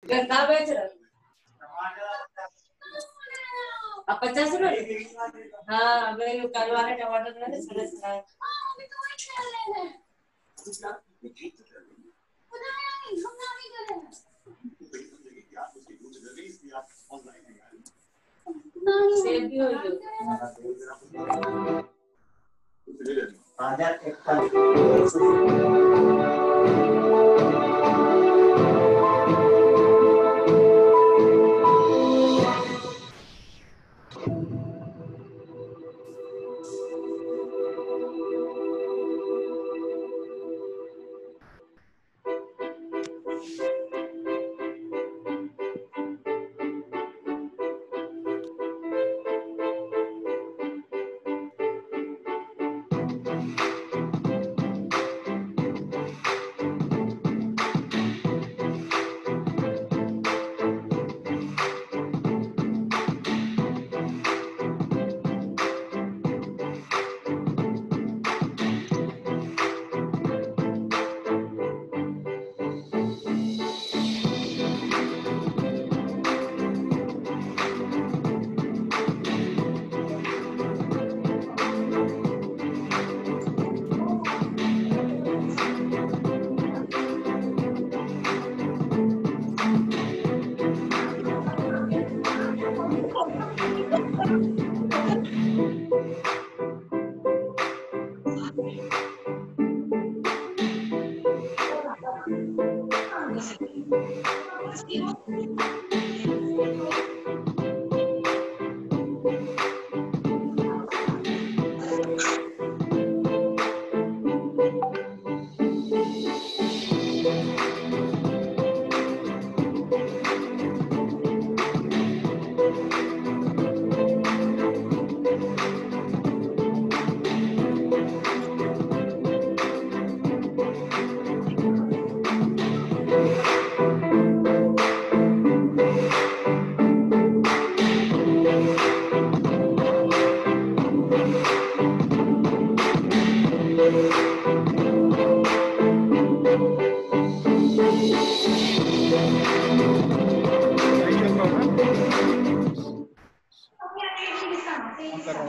गंदा बेच रहा अब 50 रुपए। हाँ मेरे कल वाले टमाटर मैंने सरस खाए। सेब भी हो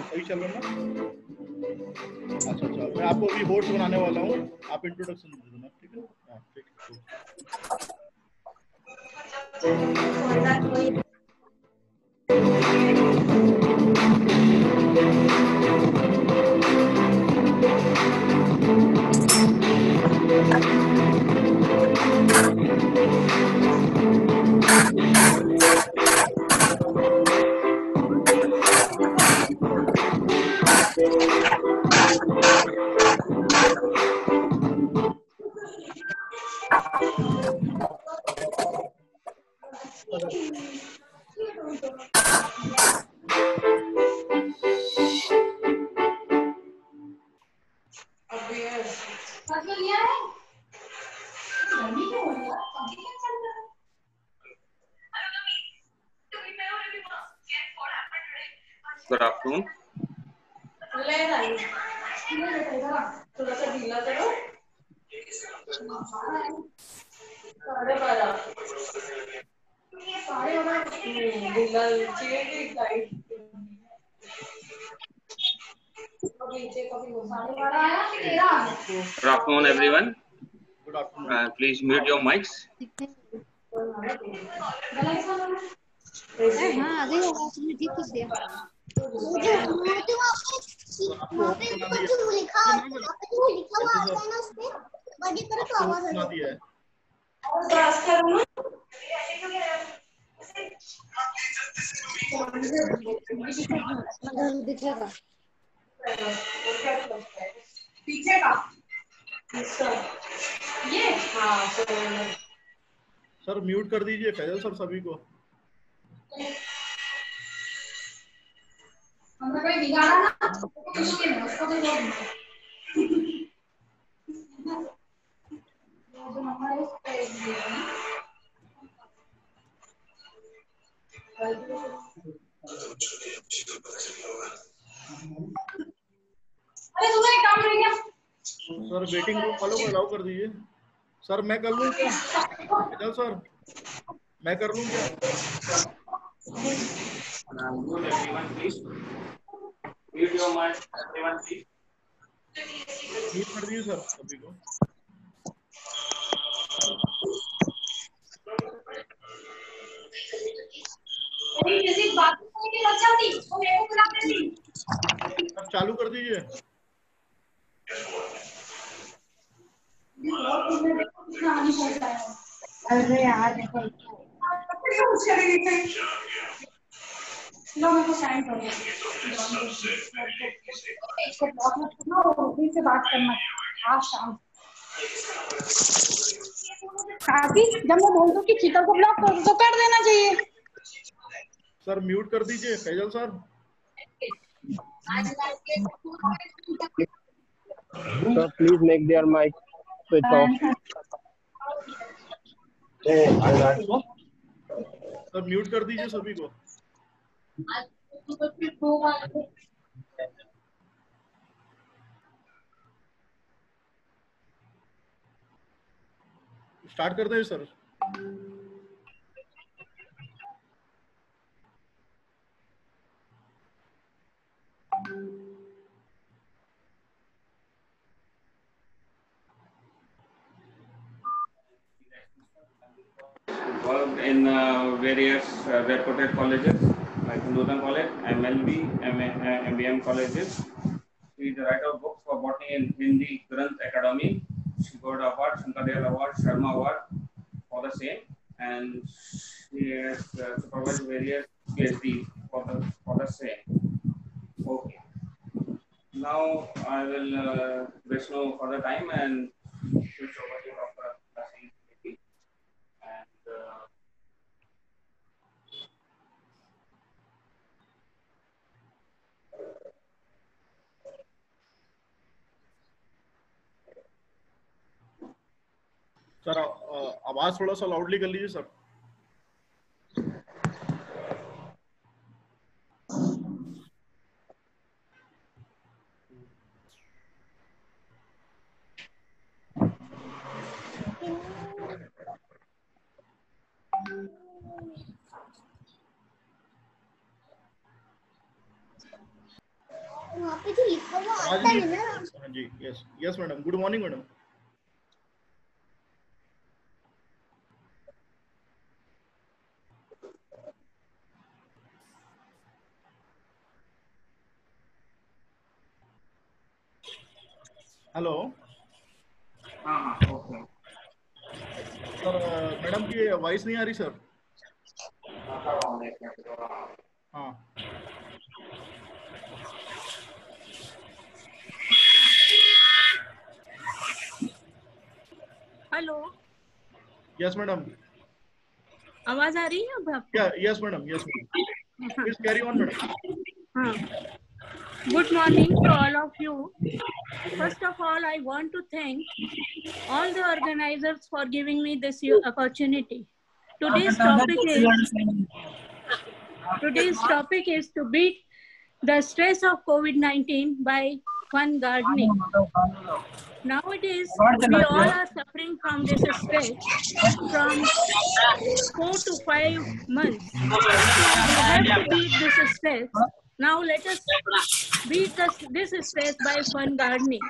सही चल रहा है ना? अच्छा मैं आपको अभी होस्ट बनाने वाला हूँ, आप इंट्रोडक्शन दे देना, ठीक है? हाँ ठीक Good afternoon. थोड़ा सा ढीला करो। 12:30 ढीला चाहिए कि tight? Good afternoon, everyone. Good afternoon. Please mute your mics. हाँ आ गई आवाज में ठीक कर दिया। मुझे वहाँ पे जो लिखा हुआ आता है ना उसपे बड़ी तरह से आवाज आ रही है। दिखेगा पीछे का ये हाँ सर म्यूट कर दीजिए फैजल सर सभी को। हमने कोई बिगाड़ा ना मुश्किल है उसको भी बोल जो हमारे उस पे अरे तुम्हें एक काम रहेगा सर वेटिंग रूम वालों को अलाउ कर दीजिए। सर मैं कर लूँ क्या? फैजल सर मैं कर लूँ क्या? Mute everyone, please. Mute your mic, everyone, please. Mute कर दीजिए सर सभी को। किसी बात की बचा थी वो मेरे को बुलाते थी। अब चालू कर दीजिए। अरे यार देखो लो मेरे को साइन कर दो। इसको ब्लॉक मत करना और उसी से बात करना आज शाम। काफी जब मैं बोल दूं कि शीतल को ब्लॉक कर दो तो कर देना चाहिए। सर म्यूट कर दीजिए Faisal sir. So please make their mic switch off. Sir mute कर दीजिए सभी को। स्टार्ट कर दें sir. Worked in various reputed colleges like Northern College, MLB, MBM colleges. She is the writer of books for botany and Hindi Granth Academy. She got award, Shankardayal Award, Sharma Award for the same, and she has supervised various PhD for the same. Okay. Now I will Vishnu for the time and switch over to Dr. Naseem Siddiqui. And sir आवाज थोड़ा सा loudly कर लीजिए sir. वहाँ पे जो लिखा हुआ आता है ना। हाँ जी yes yes madam. Good morning madam. Hello okay. Sir madam की वॉइस नहीं आ रही सर। हाँ हेलो यस मैडम। आवाज आ रही है अब आपको? क्या? Yes madam yes madam. Please carry on madam. हाँ. Good morning to all of you. First of all, I want to thank all the organizers for giving me this opportunity. Today's topic is to beat the stress of COVID-19 by fun gardening. Nowadays, we all are suffering from this stress from 4 to 5 months. We have to beat this stress. Now let us beat this stress by fun gardening.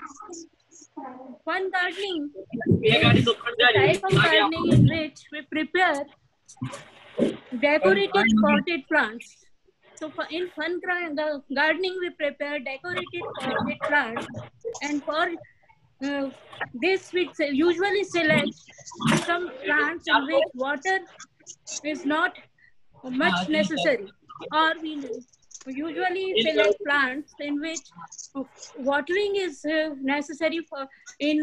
Fun gardening is a type of gardening in which we prepare decorated potted plants. So in fun gardening, we prepare decorated potted plants, and for this we usually select some plants in which water is not much necessary, or we usually select plants in which watering is necessary for in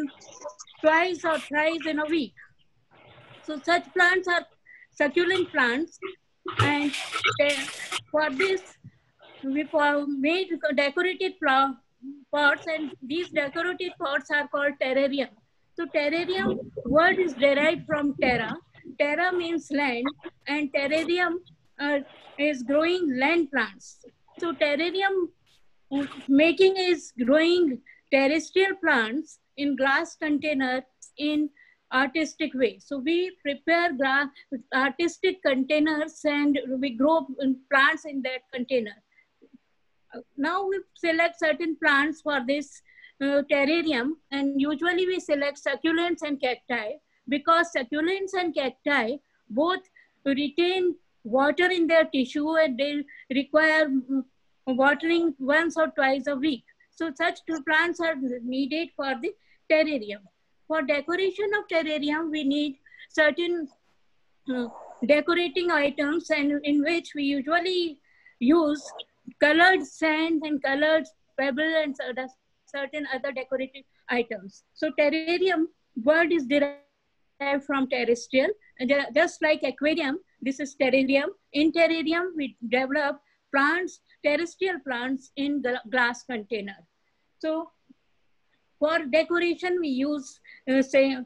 twice or thrice in a week. So such plants are succulent plants, and for this we made decorated pots, and these decorated pots are called terrarium. So terrarium word is derived from terra. Terra means land, and terrarium is growing land plants. So terrarium making is growing terrestrial plants in glass container in artistic way. So we prepare artistic containers and we grow plants in that container. Now we select certain plants for this terrarium, and usually we select succulents and cacti, because succulents and cacti both retain water in their tissue and they require watering once or twice a week. So such plants are needed for the terrarium. For decoration of terrarium, we need certain decorating items, and in which we usually use colored sand and colored pebble and certain other decorative items. So terrarium word is derived from terrestrial, just like aquarium, this is terrarium. In terrarium, we develop plants, terrestrial plants in the glass container. So for decoration, we use say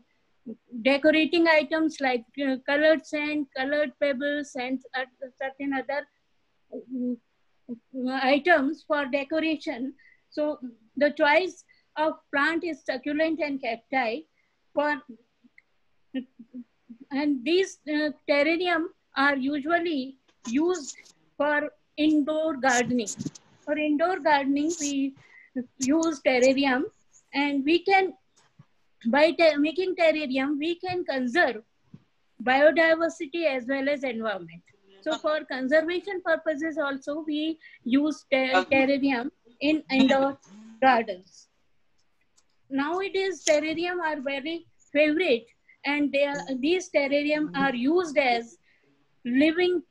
decorating items like colored sand, colored pebbles, and certain other items for decoration. So the choice of plant is succulent and cacti. And these terrarium are usually used for indoor gardening. For indoor gardening, we use terrarium, and we can, by making terrarium, we can conserve biodiversity as well as environment. So for conservation purposes also, we use terrarium in indoor gardens. Nowadays, terrarium are very favorite, and these terrarium are used as living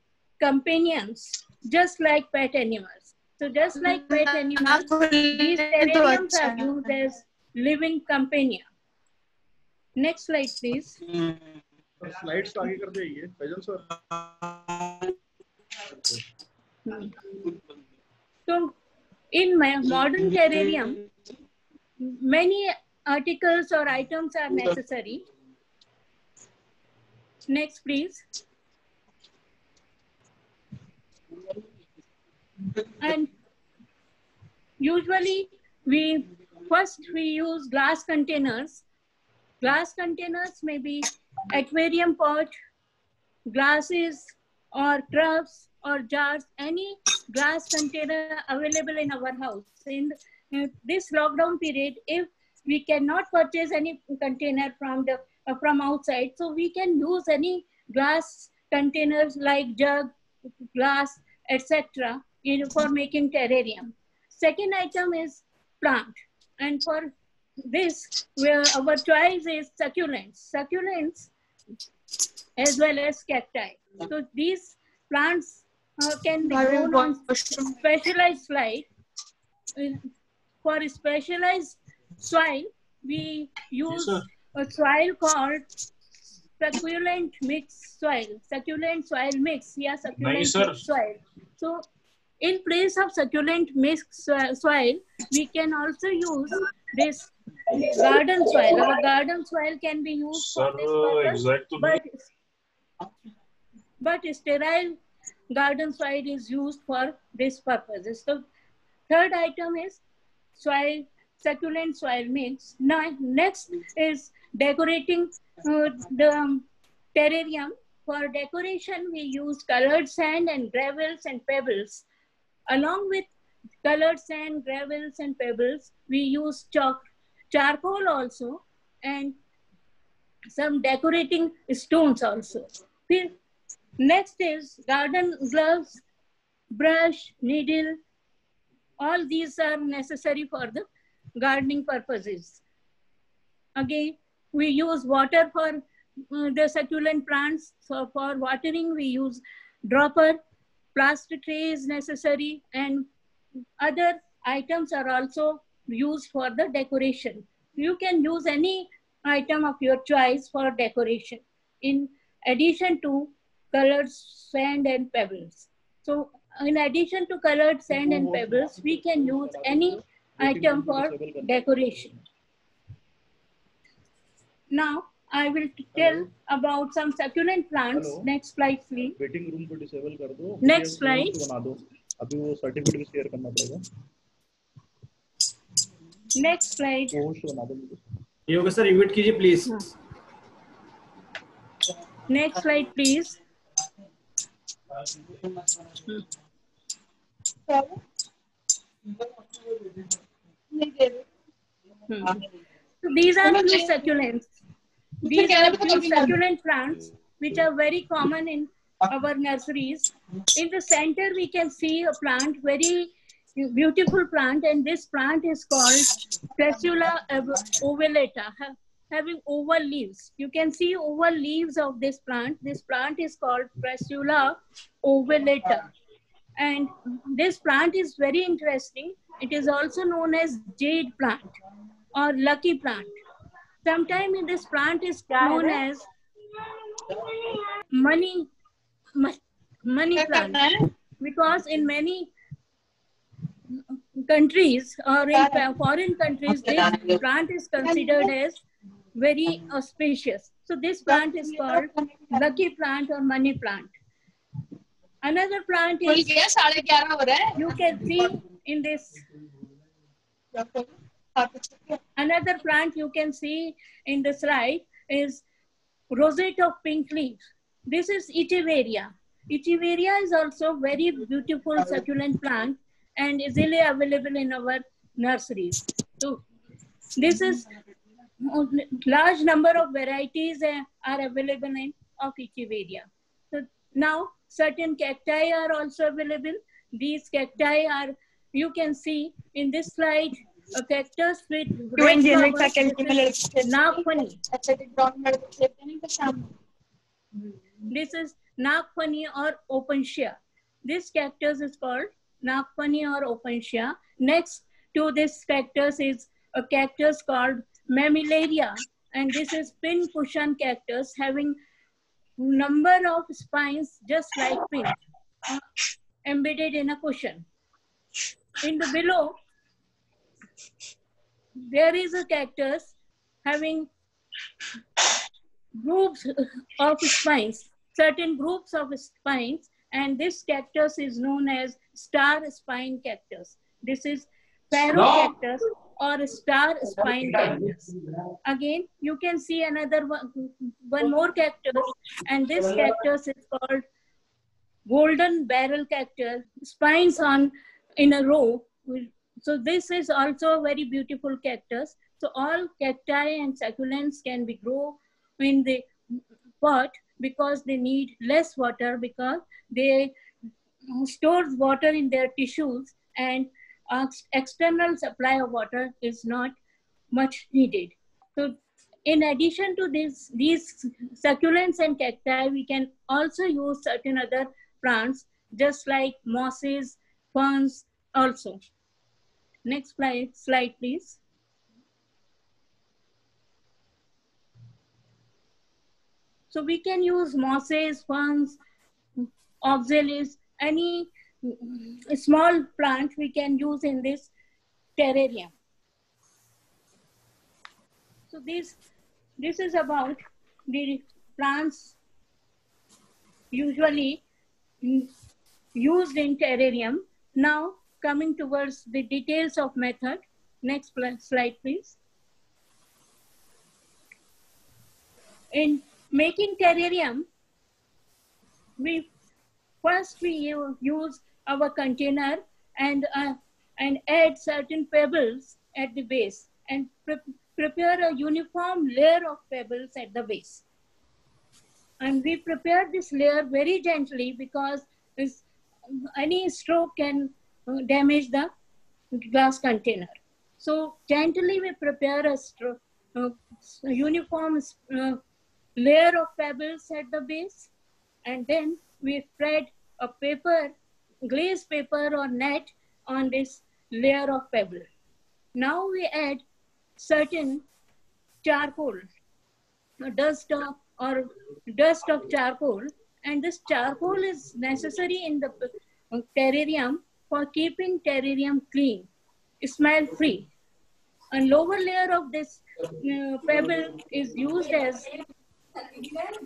companions, just like pet animals. So just like pet animals, these terrariums are used as living companion. Next slide, please. Slides आगे कर देंगे, Faisal sir. So in my modern terrarium, many articles or items are necessary. Next, please. And usually we use glass containers. Glass containers may be aquarium pot, glasses, or troughs or jars, any glass container available in our house. In this lockdown period, if we cannot purchase any container from outside, so we can use any glass containers like jug, glass, etc. for making terrarium. Second item is plant, and for this, our choice is succulents. Succulents as well as cacti. So these plants can be grown on specialized soil. For specialized soil, we use a soil called succulent mixed soil. Succulent soil mix, succulent mixed soil. So in place of succulent mixed soil, we can also use this garden soil. Our garden soil can be used for this purpose, but sterile garden soil is used for this purpose. So third item is succulent soil mix. Now, next is decorating the terrarium. For decoration, we use colored sand and gravels and pebbles. Along with colored sand, gravels, and pebbles, we use charcoal also, and some decorating stones also. Next is garden gloves, brush, needle. All these are necessary for the gardening purposes. Again, we use water for the succulent plants. So for watering, we use dropper, plastic tray is necessary, and other items are also used for the decoration. You can use any item of your choice for decoration in addition to colored sand and pebbles. So in addition to colored sand and pebbles, we can use any item for decoration. Now I will tell about some succulent plants. Hello. Next slide, please. Waiting room को disable कर दो. Next slide. बना दो. अभी वो certificate भी share करना पड़ेगा. Next slide. होस्ट बना दो मुझे. योगेश सर इनवाइट कीजिए please. Next slide, please. So these are few succulents. These are few succulent plants which are very common in our nurseries. In the center, we can see a plant, very beautiful plant, and this plant is called Crassula ovulata, having oval leaves. You can see oval leaves of this plant. This plant is called Crassula ovulata. And this plant is very interesting. It is also known as jade plant or lucky plant. Sometimes this plant is known as money plant, because in many countries or in foreign countries, this plant is considered as very auspicious. So this plant is called lucky plant or money plant. Another plant is, you can see in this, another plant you can see in the slide is rosette of pink leaves. This is Echeveria. Echeveria is also very beautiful succulent plant and easily available in our nurseries. So this is large number of varieties are available in of Echeveria. So now certain cacti are also available. These cacti are, you can see in this slide, a cactus with red flowers. Nagfani. This is Nagfani or Opuntia. This cactus is called Nagfani or Opuntia. Next to this cactus is a cactus called Mammillaria, and this is pin cushion cactus having number of spines just like pin embedded in a cushion. In the below, there is a cactus having groups of spines, certain groups of spines, and this cactus is known as star spine cactus. This is Parrocactus or star spine cactus. Again, you can see another one more cactus, and this cactus is called golden barrel cactus, spines on in a row. So this is also a very beautiful cactus. So all cacti and succulents can be grown in the pot because they need less water, because they store water in their tissues, and external supply of water is not much needed. So in addition to these succulents and cacti, we can also use certain other plants just like mosses, ferns also. Next slide, please. So we can use mosses, ferns, oxalis, any small plant we can use in this terrarium. So this is about the plants usually used in terrarium. Now coming towards the details of method. Next slide, please. In making terrarium, we use our container and add certain pebbles at the base and prepare a uniform layer of pebbles at the base. And we prepare this layer very gently because any stroke can damage the glass container. So gently we prepare a uniform layer of pebbles at the base, and then we spread a paper, glazed paper or net on this layer of pebble. Now we add certain charcoal, dust of charcoal, and this charcoal is necessary in the terrarium for keeping terrarium clean, smell free. A lower layer of this pebble is used as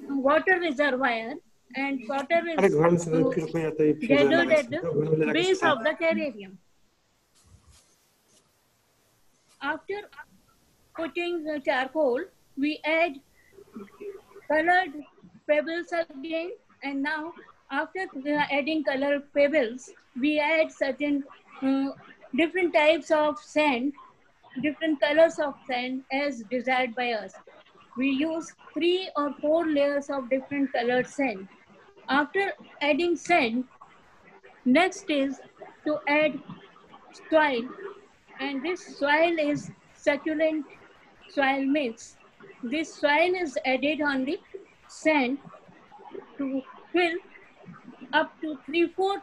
water reservoir, and water is gathered at the base of the terrarium. After putting the charcoal, we add colored pebbles again, and now after adding colored pebbles, we add certain different types of sand, different colors of sand as desired by us. We use 3 or 4 layers of different colored sand. After adding sand, next is to add soil, and this soil is succulent soil mix. This soil is added on the sand to fill up to 3/4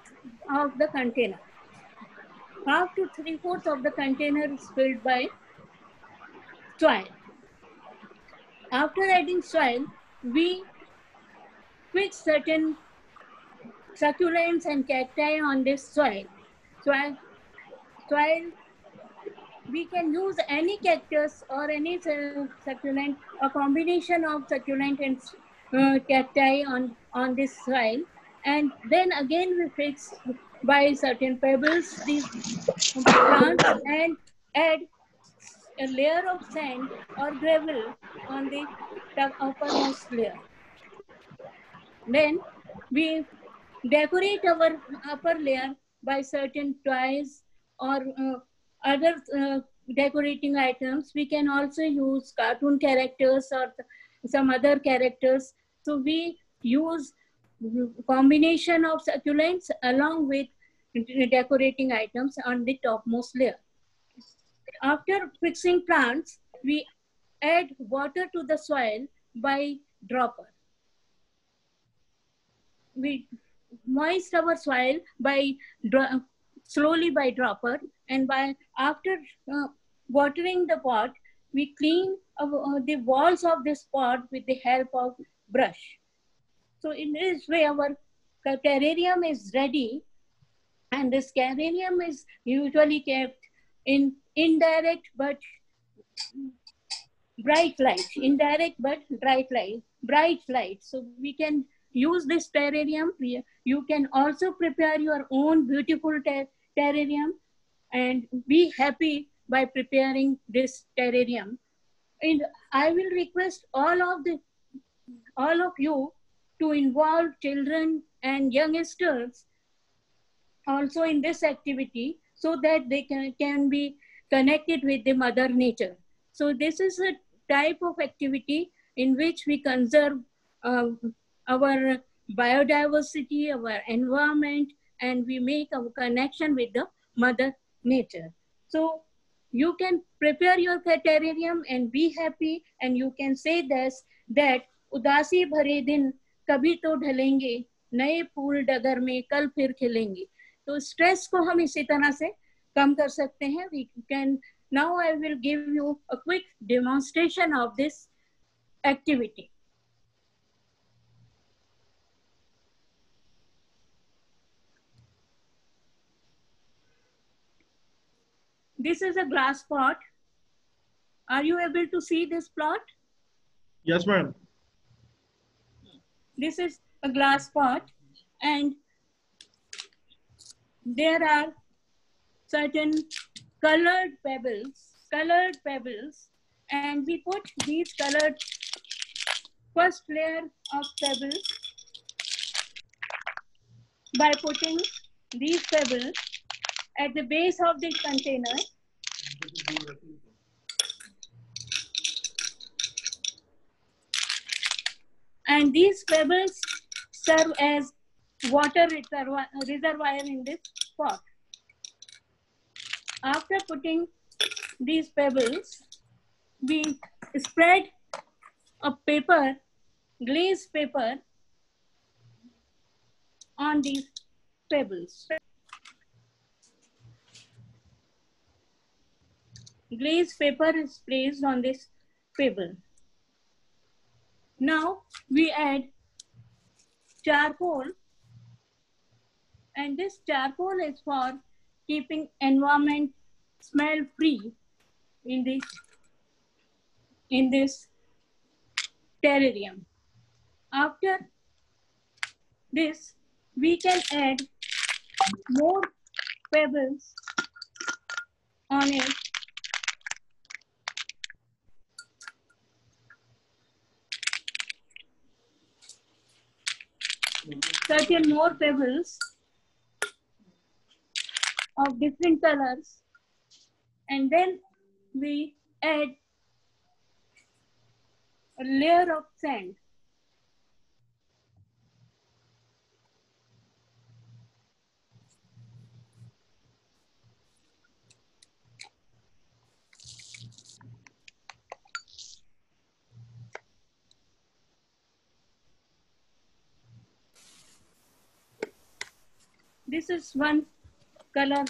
of the container. Half to 3/4 of the container is filled by soil. After adding soil, we fix certain succulents and cacti on this soil. Soil, we can use any cactus or any succulent, a combination of succulent and cacti on this soil. And then again we fix by certain pebbles these plants and add a layer of sand or gravel on the uppermost layer. Then we decorate our upper layer by certain toys or other decorating items. We can also use cartoon characters or some other characters. So we use combination of succulents along with decorating items on the topmost layer. After fixing plants, we add water to the soil by dropper. We moist our soil by slowly by dropper, and by after watering the pot, we clean the walls of this pot with the help of brush. So in this way, our terrarium is ready, and this terrarium is usually kept in indirect but bright light, indirect but bright light. So we can use this terrarium. You can also prepare your own beautiful terrarium and be happy by preparing this terrarium. And I will request all of you to involve children and youngsters also in this activity so that they can be connected with the mother nature. So this is a type of activity in which we conserve our biodiversity, our environment, and we make our connection with the mother nature. So you can prepare your terrarium and be happy, and you can say this, that उदासी भरे दिन कभी तो ढलेंगे, नए फूल डगर में कल फिर खिलेंगे. तो स्ट्रेस को हम इसी तरह से कम कर सकते हैं. We can, now I will give you a quick demonstration of this activity. This is a glass pot. Are you able to see this plot? Yes, ma'am. This is a glass pot, and there are certain colored pebbles, and we put these colored first layer of pebbles by putting these pebbles at the base of the container. And these pebbles serve as water reservoir in this pot. After putting these pebbles, we spread a paper, glazed paper, on these pebbles. Glazed paper is placed on this pebble. Now we add charcoal, and this charcoal is for keeping environment smell free in this terrarium. After this, we can add more pebbles on it. certain more pebbles of different colors, and then we add a layer of sand. This is one color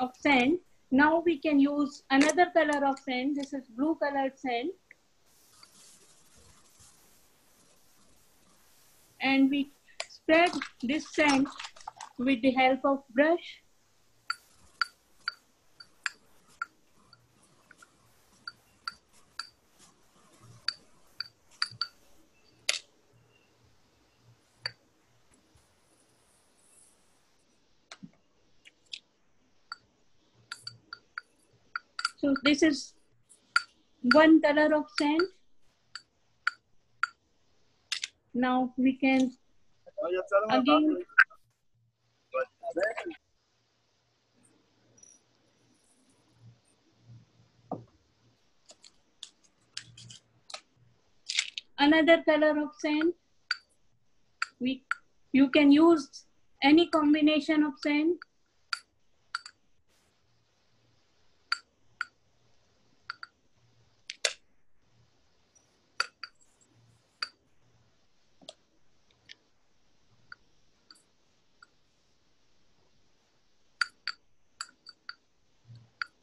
of sand. Now we can use another color of sand. This is blue colored sand. And we spread this sand with the help of brush. So this is one color of sand. Now we can again another color of sand. You can use any combination of sand.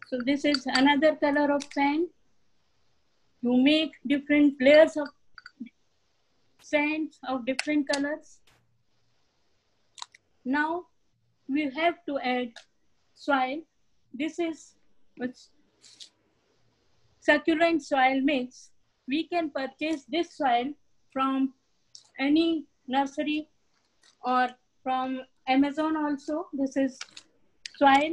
So this is another color of sand. You make different layers of sands of different colors. Now we have to add soil. This is succulent soil mix. We can purchase this soil from any nursery or from Amazon also. This is soil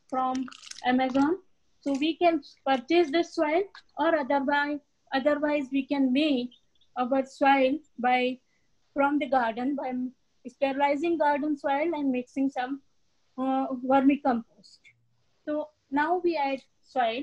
from Amazon. So we can purchase this soil, or otherwise we can make our soil from the garden by sterilizing garden soil and mixing some vermicompost. So now we add soil.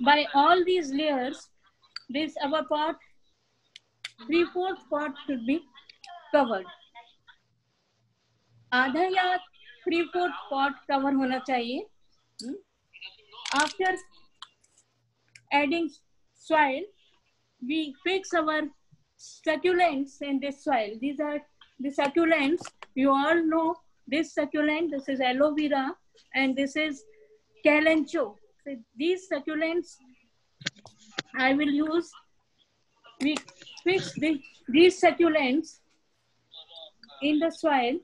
By all these layers, our pot, 3/4 pot should be covered. आधा या 3/4 pot cover होना चाहिए. After adding soil, we fix our succulents in this soil. These are the succulents. You all know this succulent. This is aloe vera, and this is calancho. So these succulents I will use. We fix these succulents in the soil.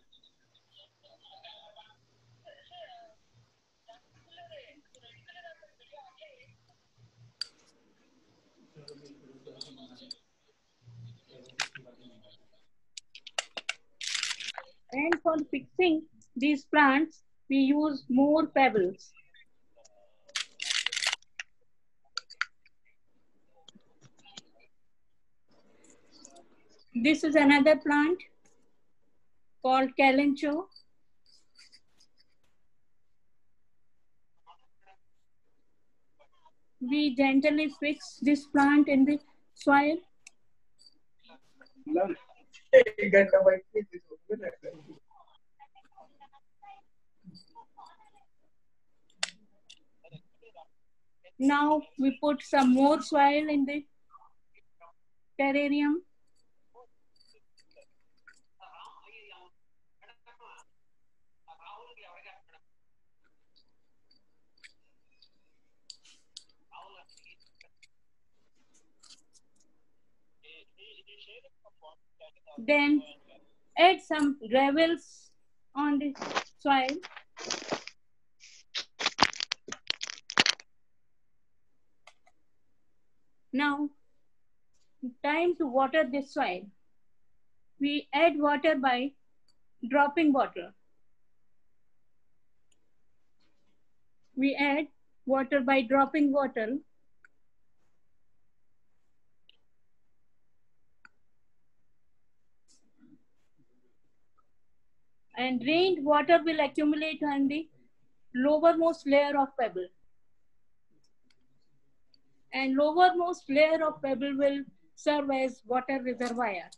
And for fixing these plants, we use more pebbles. This is another plant called calancho. We gently fix this plant in the soil. Now we put some more soil in the terrarium. Then add some gravels on the soil. Now, time to water this soil. We add water by dropping water. We add water by dropping water. And rained water will accumulate on the lowermost layer of pebble. And lowermost layer of pebble will serve as water reservoir.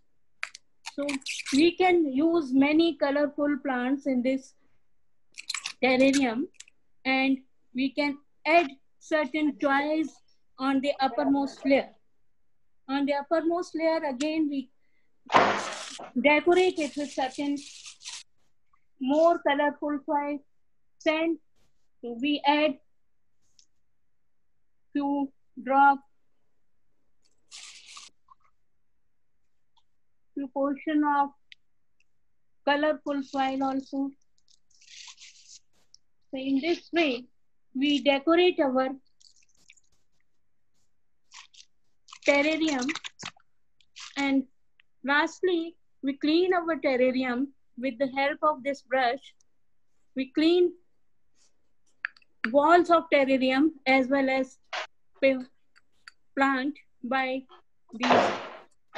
So we can use many colorful plants in this terrarium, and we can add certain toys on the uppermost layer. On the uppermost layer, again, we decorate it with certain more colorful toys. Sand, so we add few drops, few portion of colorful soil also. So in this way, we decorate our terrarium, and lastly, we clean our terrarium with the help of this brush. We clean walls of terrarium as well as plant by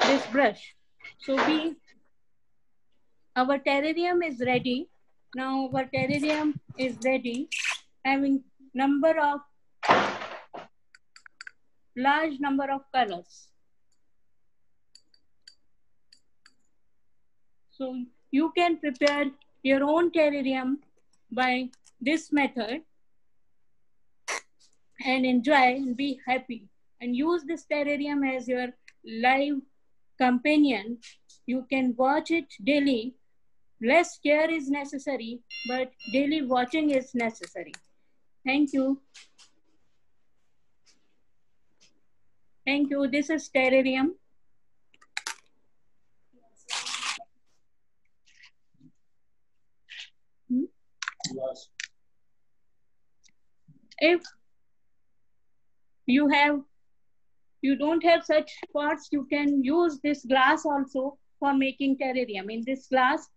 this brush. So our terrarium is ready. Now our terrarium is ready, having large number of colors. So you can prepare your own terrarium by this method and enjoy and be happy, and use this terrarium as your live companion. You can watch it daily. Less care is necessary, but daily watching is necessary. Thank you. Thank you. This is terrarium. If you don't have such pots, you can use this glass also for making terrarium. In this glass,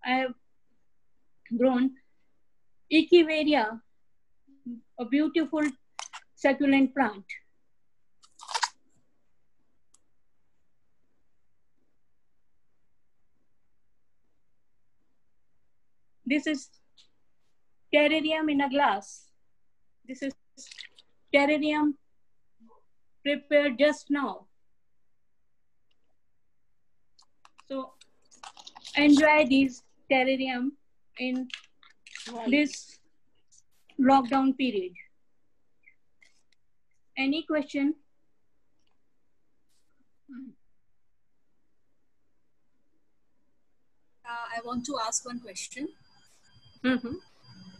I have grown Echeveria, a beautiful succulent plant. This is terrarium in a glass. This is terrarium prepared just now. So enjoy these terrarium in this lockdown period. Any question? I want to ask one question. Mm-hmm.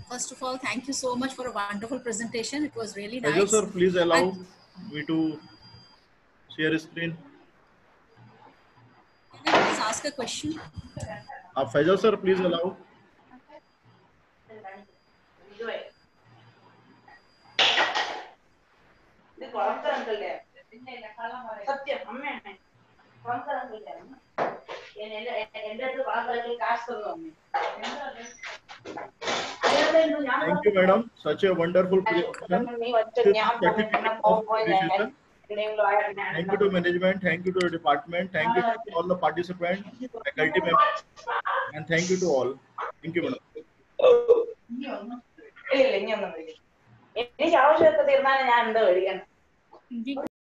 First of all, thank you so much for a wonderful presentation. It was really nice. Faisal sir, please allow me to share a screen. Can I please ask a question? Faisal sir, please allow. Thank you, madam. Such a wonderful presentation. Thank you to management. Thank you to the department. Thank you to all the participants, faculty members, and thank you to all. Thank you, madam. Ji